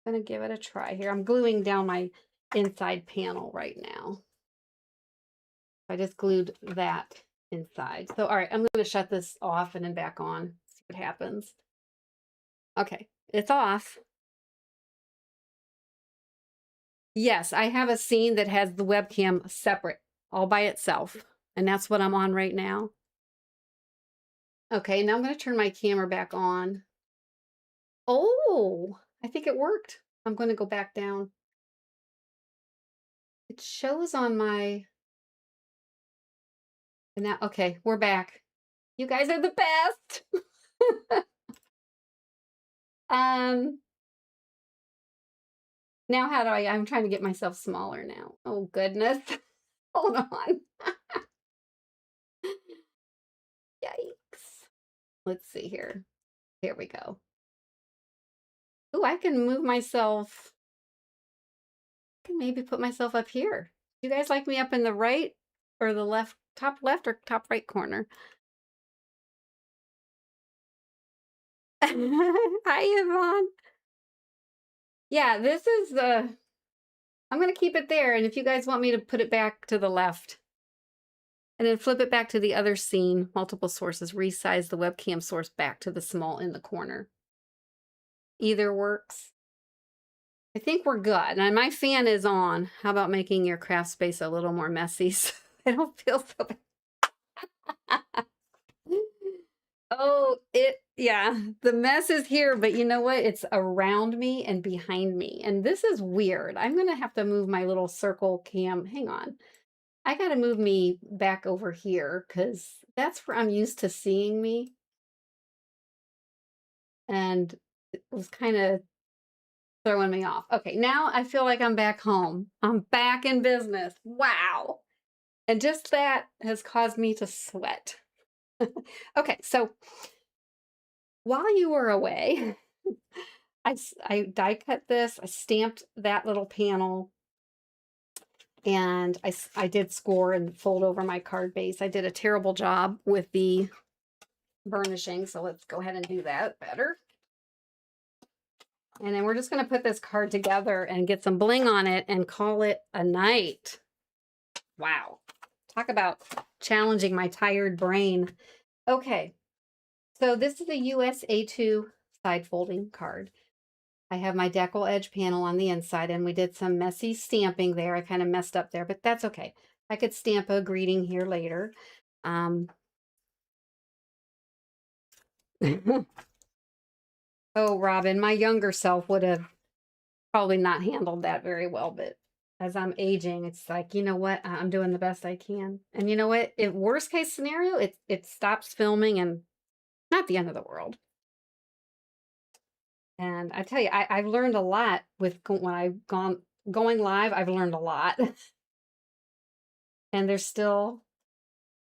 I'm going to give it a try here. I'm gluing down my inside panel right now. I just glued that inside. So, all right, I'm going to shut this off and then back on. See what happens. Okay, it's off. Yes, I have a scene that has the webcam separate, all by itself. And that's what I'm on right now. Okay, now I'm going to turn my camera back on. Oh, I think it worked. I'm going to go back down. It shows on my... And now, okay, we're back. You guys are the best. Now how do I'm trying to get myself smaller now. Oh goodness. Hold on. Yikes. Let's see here. Here we go. Oh, I can move myself. I can maybe put myself up here. You guys like me up in the right or the left, top left or top right corner? Hi, Yvonne. Yeah, this is the... I'm going to keep it there. And if you guys want me to put it back to the left and then flip it back to the other scene, multiple sources, resize the webcam source back to the small in the corner. Either works. I think we're good. And my fan is on. How about making your craft space a little more messy so I don't feel so bad? Oh, yeah, the mess is here, but you know what? It's around me and behind me. And this is weird. I'm going to have to move my little circle cam. Hang on. I got to move me back over here because that's where I'm used to seeing me. And it was kind of throwing me off. Okay, now I feel like I'm back home. I'm back in business. Wow. And just that has caused me to sweat. Okay, so while you were away, I die cut this, I stamped that little panel, and I did score and fold over my card base. I did a terrible job with the burnishing, so let's go ahead and do that better. And then we're just going to put this card together and get some bling on it and call it a night. Wow. Talk about challenging my tired brain. Okay. So this is a US A2 side folding card. I have my decal edge panel on the inside, and we did some messy stamping there. I kind of messed up there, but that's okay. I could stamp a greeting here later. Oh, Robin, my younger self would have probably not handled that very well, but as I'm aging, it's like, you know what? I'm doing the best I can. And you know what? If worst case scenario, it stops filming and not the end of the world. And I tell you, I've learned a lot with when I've going live. I've learned a lot, and there's still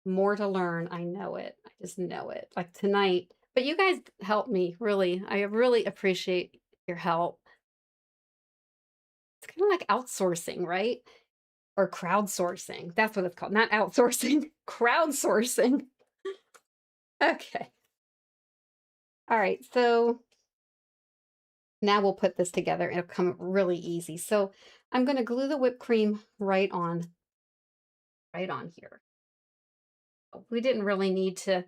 more to learn. I know it. I just know it. Like tonight, but you guys help me really. I really appreciate your help. It's kind of like outsourcing, right? Or crowdsourcing. That's what it's called. Not outsourcing, crowdsourcing. Okay. All right. So now we'll put this together. It'll come really easy. So I'm going to glue the whipped cream right on here. We didn't really need to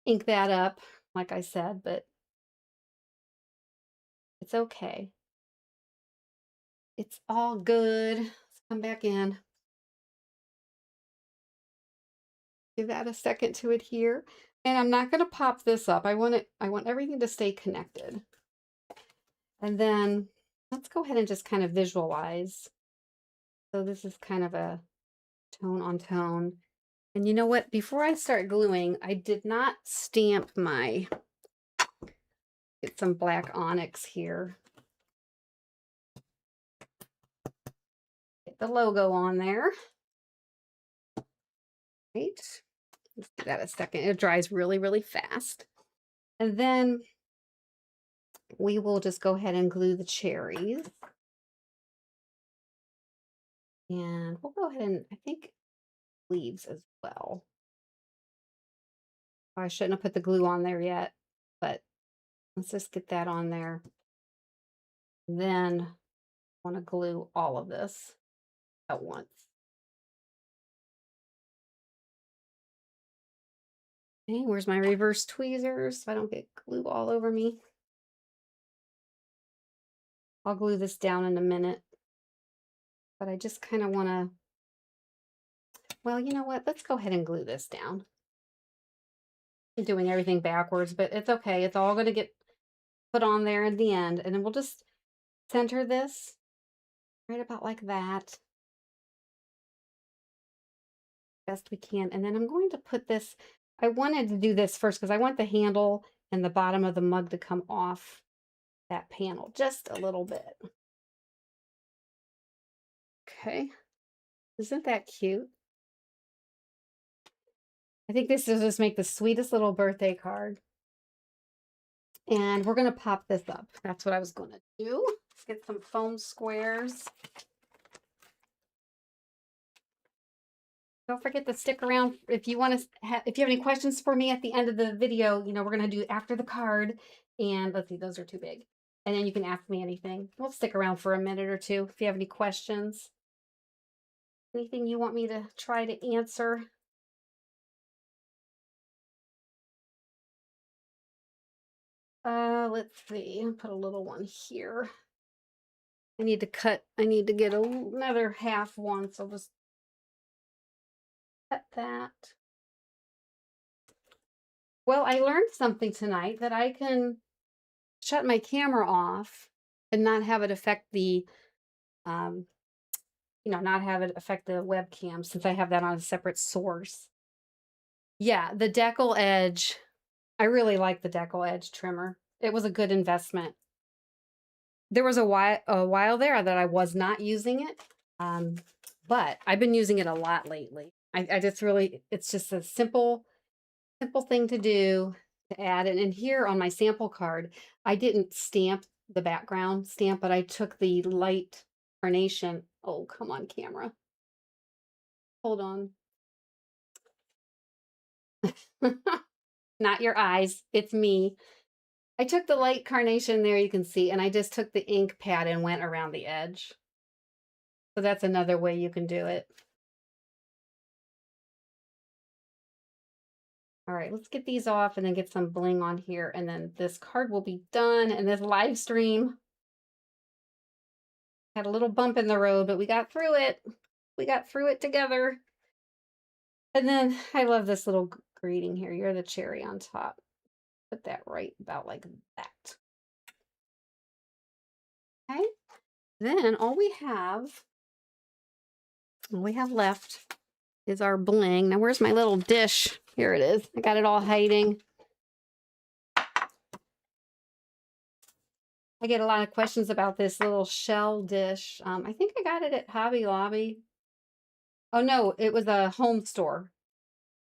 ink that up, like I said, but it's okay. It's all good. Let's come back in. Give that a second to adhere. And I'm not going to pop this up. I want everything to stay connected. And then let's go ahead and just kind of visualize. So this is kind of a tone on tone. And you know what? Before I start gluing, I did not stamp my, get some black onyx here. Get the logo on there. Right. Let's give that a second. It dries really, really fast. And then we will just go ahead and glue the cherries. And we'll go ahead and, I think, leaves as well. I shouldn't have put the glue on there yet, but let's just get that on there. Then I want to glue all of this at once. Okay, where's my reverse tweezers so I don't get glue all over me? I'll glue this down in a minute, but I just kind of want to, well, you know what? Let's go ahead and glue this down. I'm doing everything backwards, but it's okay. It's all going to get put on there at the end, and then we'll just center this right about like that. Best we can. And then I'm going to put this, I wanted to do this first because I want the handle and the bottom of the mug to come off that panel just a little bit. Okay. Isn't that cute? I think this will just make the sweetest little birthday card. And we're going to pop this up. That's what I was going to do. Let's get some foam squares. Don't forget to stick around if you want to if you have any questions for me at the end of the video. You know, we're going to do after the card. And let's see, those are too big. And then you can ask me anything. We'll stick around for a minute or two if you have any questions. Anything you want me to try to answer. Let's see. I'll put a little one here. I need to get another half one, so I'll just cut that. Well, I learned something tonight that I can shut my camera off and not have it affect the, not have it affect the webcam since I have that on a separate source. Yeah, the decal edge. I really like the decal edge trimmer. It was a good investment. There was a while there that I was not using it, but I've been using it a lot lately. I just really, it's just a simple thing to do to add. And here on my sample card, I didn't stamp the background stamp, but I took the light carnation. Oh, come on, camera. Hold on. Not your eyes, it's me. I took the light carnation there, you can see, and I just took the ink pad and went around the edge. So that's another way you can do it. All right, let's get these off and then get some bling on here, and then this card will be done, and this live stream Had a little bump in the road, but we got through it. We got through it together. And then I love this little greeting here. You're the cherry on top. Put that right about like that. Okay. Then all we have left is our bling. Now where's my little dish? Here it is. I got it all hiding. I get a lot of questions about this little shell dish. I think I got it at Hobby Lobby. Oh no, it was a home store.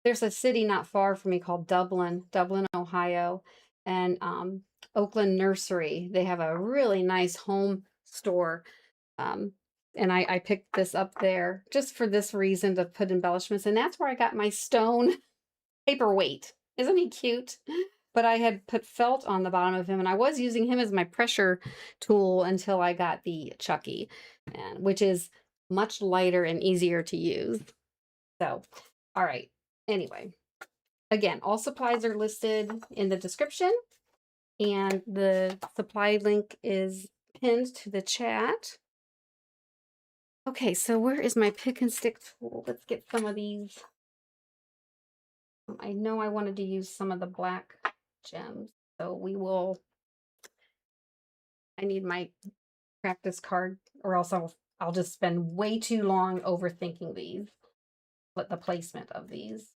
There's a city not far from me called Dublin, Ohio, and Oakland Nursery. They have a really nice home store. Um, and I picked this up there just for this reason, to put embellishments. And that's where I got my stone paperweight. Isn't he cute? But I had put felt on the bottom of him, and I was using him as my pressure tool until I got the Chucky, which is much lighter and easier to use. So, all right. Anyway, again, all supplies are listed in the description, and the supply link is pinned to the chat. Okay, so where is my pick and stick tool? Let's get some of these. I know I wanted to use some of the black gems, so we will. I need my practice card, or else I'll just spend way too long overthinking these, but the placement of these.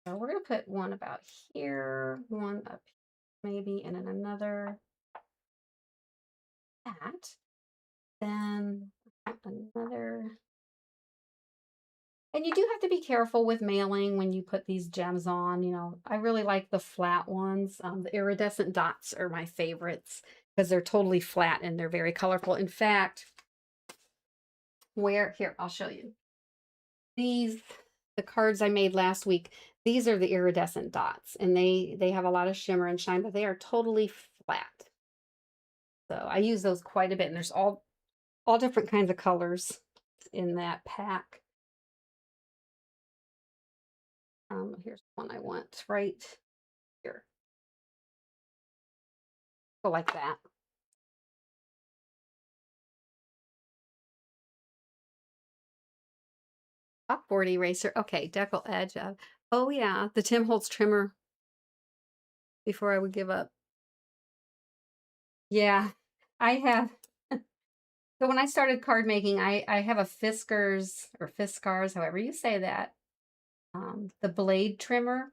So we're gonna put one about here, one up here maybe, and then another that. Then another. And you do have to be careful with mailing when you put these gems on. You know, I really like the flat ones. The iridescent dots are my favorites because they're totally flat and they're very colorful. In fact, here, I'll show you. The cards I made last week, these are the iridescent dots, and they have a lot of shimmer and shine, but they are totally flat. So I use those quite a bit, and there's all different kinds of colors in that pack. Here's one I want right here. Go like that. Chalkboard eraser. Okay, decal edge of. Oh yeah, the Tim Holtz trimmer. Before I would give up. Yeah, I have. So when I started card making, I have a Fiskars, however you say that, the blade trimmer,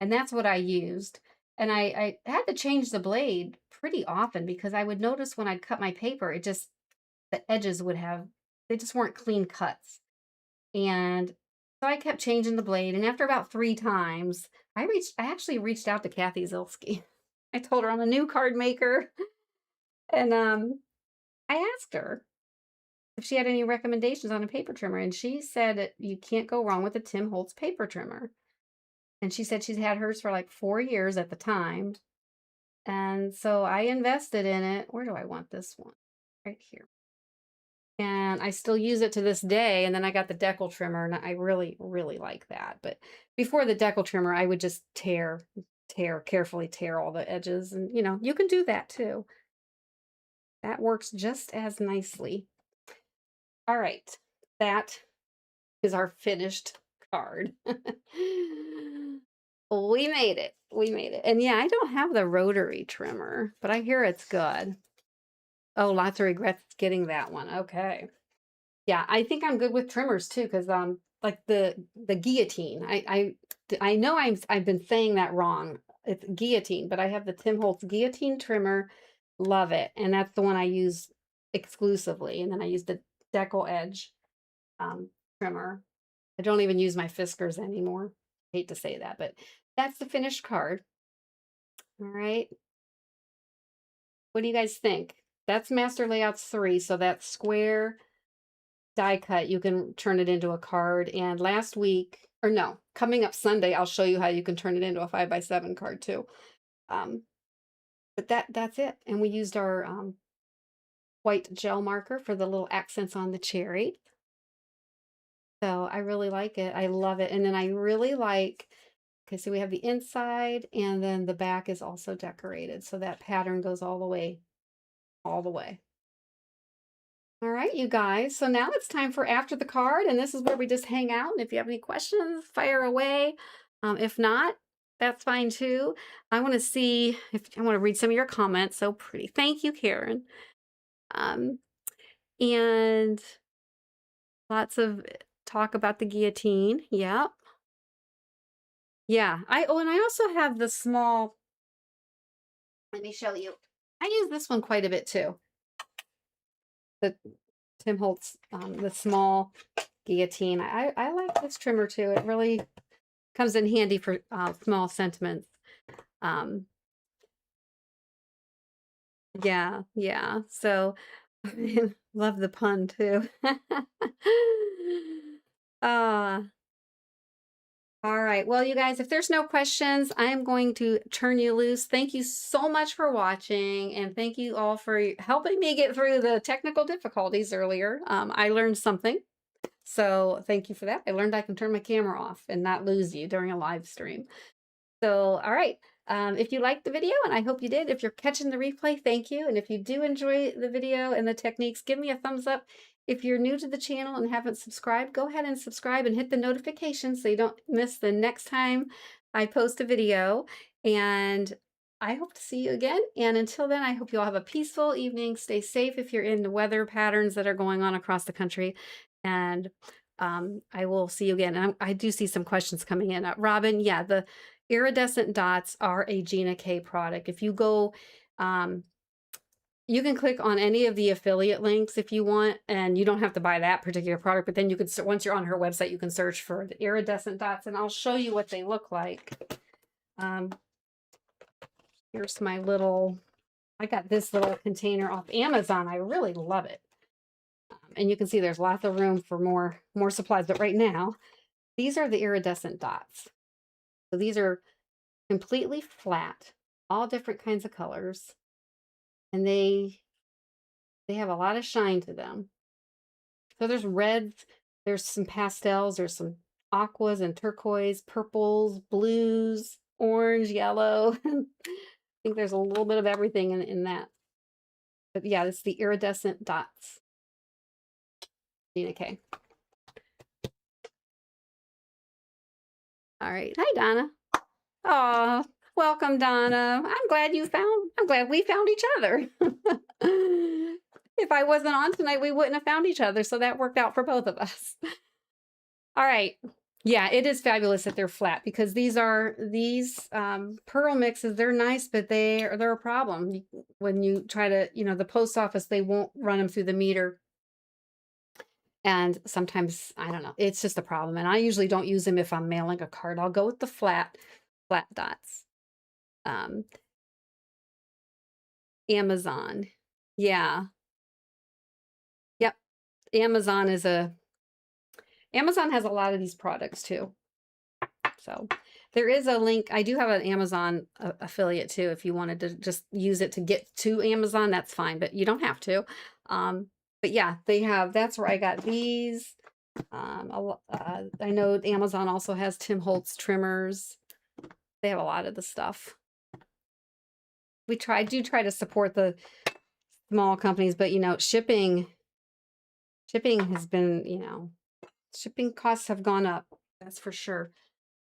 and that's what I used. And I had to change the blade pretty often because I would notice when I'd cut my paper, the edges they just weren't clean cuts. And so I kept changing the blade, and after about 3 times, I actually reached out to Kathy Zilski. I told her I'm a new card maker, and I asked her if she had any recommendations on a paper trimmer, and she said that you can't go wrong with a Tim Holtz paper trimmer. And she said she's had hers for like 4 years at the time. And so I invested in it. Where do I want this one? Right here. And I still use it to this day. And then I got the decal trimmer, and I really, really like that. But before the decal trimmer, I would just carefully tear all the edges. And, you know, you can do that too. That works just as nicely. All right. That is our finished card. We made it. We made it. And yeah, I don't have the rotary trimmer, but I hear it's good. Oh, lots of regrets getting that one. Okay. Yeah, I think I'm good with trimmers too, because like the guillotine. I know I've been saying that wrong. It's guillotine, but I have the Tim Holtz guillotine trimmer. Love it. And that's the one I use exclusively. And then I use the decal edge trimmer. I don't even use my Fiskars anymore. I hate to say that, but that's the finished card. All right. What do you guys think? That's Master Layouts 3. So that square die cut, you can turn it into a card. And last week, or no, coming up Sunday, I'll show you how you can turn it into a 5x7 card too. But that's it. And we used our white gel marker for the little accents on the cherry. So I really like it. I love it. And then I really like, okay, so we have the inside, and then the back is also decorated. So that pattern goes all the way. All right, you guys. So now it's time for after the card, and this is where we just hang out. And if you have any questions, fire away. If not, that's fine too. I want to see if I want to read some of your comments. So pretty. Thank you, Karen. Um, and lots of talk about the guillotine. Yep. Yeah. And I also have the small. Let me show you. I use this one quite a bit too. The Tim Holtz, the small guillotine. I like this trimmer too. It really comes in handy for small sentiments. Yeah, yeah. So love the pun too. uh all right. Well, you guys, if there's no questions, I'm going to turn you loose. Thank you so much for watching, and thank you all for helping me get through the technical difficulties earlier. I learned something. So thank you for that. I learned I can turn my camera off and not lose you during a live stream. So, all right. If you liked the video, and I hope you did, if you're catching the replay, thank you. And if you do enjoy the video and the techniques, give me a thumbs up. If you're new to the channel and haven't subscribed, go ahead and subscribe and hit the notification so you don't miss the next time I post a video. And I hope to see you again. And until then, I hope you all have a peaceful evening. Stay safe if you're in the weather patterns that are going on across the country. And I will see you again. And I do see some questions coming in. Robin, yeah, the iridescent dots are a Gina K product. If you go, you can click on any of the affiliate links if you want, and you don't have to buy that particular product, but then you could, once you're on her website, you can search for the iridescent dots, and I'll show you what they look like. Here's my little, I got this little container off Amazon. I really love it. And you can see there's lots of room for more supplies, but right now, these are the iridescent dots. So these are completely flat, all different kinds of colors, and they have a lot of shine to them. So there's reds, there's some pastels, there's some aquas and turquoise, purples, blues, orange, yellow. I think there's a little bit of everything in that. But yeah, it's the iridescent dots. Gina K. All right. Hi, Donna. Oh, welcome, Donna. I'm glad we found each other. If I wasn't on tonight, we wouldn't have found each other. So that worked out for both of us. All right. Yeah, it is fabulous that they're flat, because these pearl mixes, they're nice, but they're a problem. When you try to, the post office, they won't run them through the meter. And sometimes, I don't know, it's just a problem. And I usually don't use them if I'm mailing a card. I'll go with the flat dots. Amazon. Yeah. Yep. Amazon has a lot of these products too. So there is a link. I do have an Amazon affiliate too. If you wanted to just use it to get to Amazon, that's fine, but you don't have to. But yeah, that's where I got these. I know Amazon also has Tim Holtz trimmers. They have a lot of the stuff. We do try to support the small companies, but shipping has been, shipping costs have gone up. That's for sure.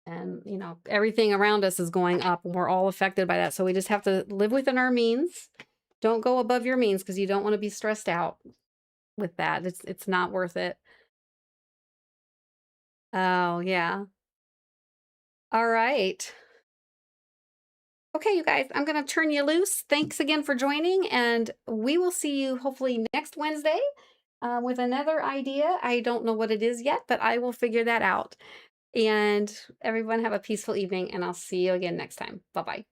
And, everything around us is going up. We're all affected by that. So we just have to live within our means. Don't go above your means, because you don't want to be stressed out with that. It's not worth it. Oh, yeah. All right. Okay, you guys, I'm going to turn you loose. Thanks again for joining, and we will see you hopefully next Wednesday with another idea. I don't know what it is yet, but I will figure that out. And everyone have a peaceful evening, and I'll see you again next time. Bye-bye.